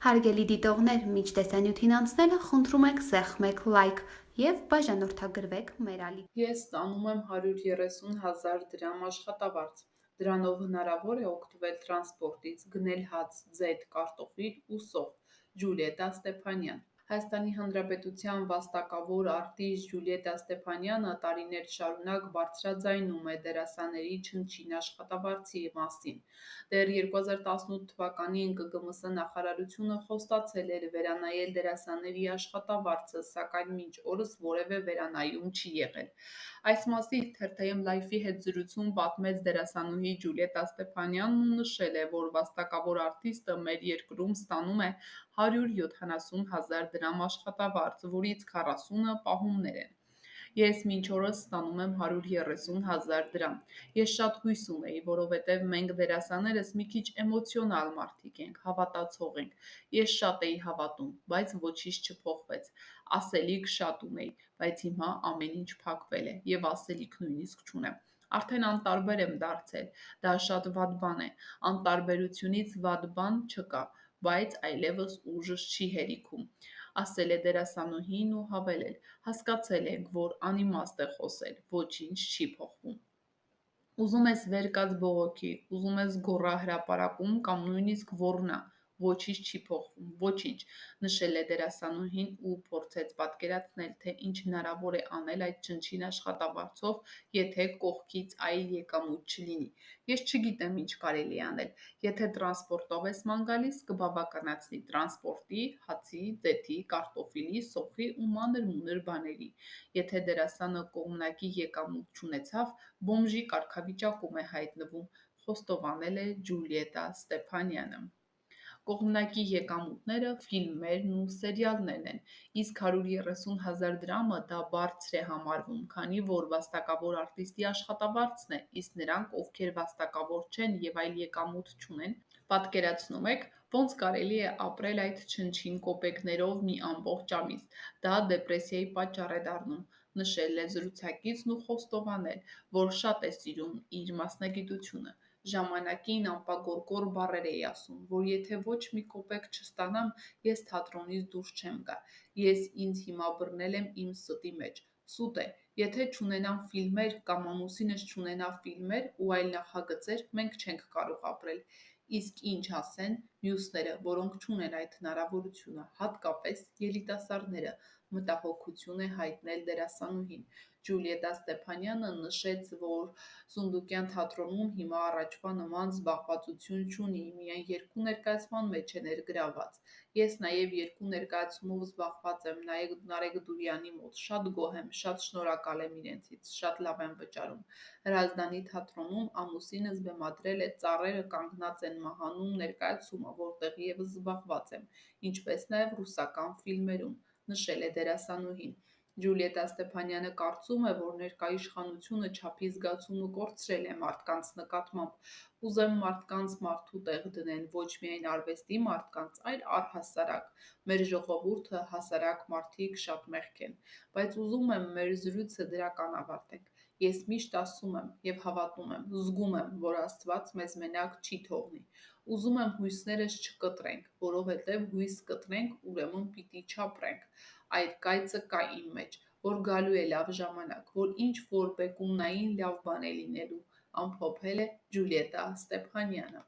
Հարգելի դիտողներ, մինչ տեսանյութին անցնելը խնդրում ենք սեղմեք լայք և բաժանորդագրվեք մեր ալիք։ Ես ստանում եմ 130,000 դրամ աշխատավարձ, դրանով հնարավոր է օգտվել տրանսպորտից, գնել հաց, ձեթ, կարտոֆիլ ու սոխ։ Ջուլիետա Ստեփանյան Հայաստանի Հանրապետության վաստակավոր արտիստ Ջուլիետա Ստեփանյանը տարիներ շարունակ բարձրաձայնում է դերասանների չնչին աշխատավարձի մասին։ Դեռ 2018 թվականին ԿԳՄՍ նախարարությունը խոստացել էր վերանայել դերասանների աշխատավարձը, սակայն մինչ օրս որևէ վերանայում չի եղել։ Այս մասին Թերթ Լայֆի հետ զրույցում պատմեց դերասանուհի Ջուլիետա Ստեփանյանն ու նշել է, որ վաստակավոր արտիստը մեր երկրում ստանում է 170,000 դրամ աշխատավարձ, որից 40-ը պահումներ են։ Ես մինչ օրս ստանում եմ 130,000 դրամ։ Ես շատ հույս ունեի, որովհետև մենք դերասաններս մի քիչ էմոցիոնալ մարդիկ ենք, հավատացող ենք։ Ես շատ էի հավատում, բայց ոչինչ չփոխվեց։ Ասելիք շատ ունեի, բայց հիմա ամեն ինչ փակվել է և ասելիք նույնիսկ չունեմ։ Արդեն անտարբեր եմ դարձել, դա շատ վատ բան է, անտարբերությունից վատ բան չկա, բայց այլևս ուժս չի հերիքում, ասել է դերասանուհին ու հավելել. հասկացել ենք, որ անիմաստ է խոսել, ոչինչ չի փոխվում։ Ուզում ես վեր կաց բողոքի, ուզում ես գոռա հրապարակում կամ նույնիսկ ոռնա, ոչինչ չի փոխվում, ոչինչ, նշել է դերասանուհին ու փորձեց պատկերացնել, թե ինչ հնարավոր է անել այդ չնչին աշխատավարձով, եթե կողքից այլ եկամուտ չլինի։ Ես չգիտեմ ինչ կարելի է անել, եթե տրանսպորտով ես ման գալիս, կբավականացնի տրանսպորտի, հացի, ձեթի, կարտոֆիլի, սոխի ու մանր-մունր բաների։ Եթե դերասանը կողմնակի եկամուտ չունեցավ, բոմժի կարգավիճակում է հայտնվում, խոստովանել է Ջուլիետա Ստեփանյանը։ Կողմնակի եկամուտները ֆիլմերն ու սերիալներն են, իսկ 130,000 դրամը դա բարձր է համարվում, քանի որ վաստակավոր արտիստի աշխատավարձն է, իսկ նրանք, ովքեր վաստակավոր չեն և այլ եկամուտ չունեն, պատկերացնու՞մ եք, ոնց կարելի է ապրել այդ չնչին կոպեկներով մի ամբողջ ամիս, դա դեպրեսիայի պատճառ է դառնում, նշել է զրուցակիցն ու խոստովանել, որ շատ է սիրում իր մասնագիտությունը։ Ժամանակին անպագորկոր բառեր էի ասում, որ եթե ոչ մի կոպեկ չստանամ, ես թատրոնից դուրս չեմ գա, ես ինձ հիմա բռնել եմ իմ ստի մեջ, սուտ է, եթե չունենամ ֆիլմեր կամ ամուսինս չունենա ֆիլմեր ու այլ նախագծեր, մենք չենք կարող ապրել, իսկ ինչ ասեն մյուսները, որոնք չունեն այդ հնարավորությունը, հատկապես երիտասարդները, մտահոգություն է հայտնել դերասանուհին։ Ջուլիետա Ստեփանյանը նշեց, որ Սունդուկյան թատրոնում հիմա առաջվա նման զբաղվածություն չունի, միայն 2 ներկայացման մեջ է ներգրավված։ Ես նաև 2 ներկայացումով զբաղված եմ Նարեկ Դուրյանի մոտ, շատ գոհ եմ, շատ շնորհակալ եմ իրենցից, շատ լավ եմ վճարում։ Հրազդանի թատրոնում ամուսինս բեմադրել է «Ծառերը կանգնած են մահանում» ներկայացումը, որտեղ ևս զբաղված եմ, ինչպես նաև ռուսական ֆիլմերում, նշել է դերասանուհին։ Ջուլիետա Ստեփանյանը կարծում է, որ ներկա իշխանությունը չափի զգացումը կորցրել է մարդկանց նկատմամբ։ Ուզեմ մարդկանց մարդու տեղ դնեն, ոչ միայն արվեստի մարդկանց, այլ առհասարակ։ Մեր ժողովուրդը հասարակ մարդիկ շատ մեղք են, բայց ուզում եմ մեր զրույցը դրական ավարտենք։ Ես միշտ ասում եմ և հավատում եմ, զգում եմ, որ Աստված մեզ մենակ չի թողնի։ Ուզում եմ հույսներս չկտրենք, որովհետև հույս կտրենք, ուրեմն պիտի չապրենք։ Այդ կայծը կա իմ մեջ, որ գալու է լավ ժամանակ, որ ինչ-որ բեկումնային լավ բան է լինելու, ամփոփել է Ջուլիետա Ստեփանյանը։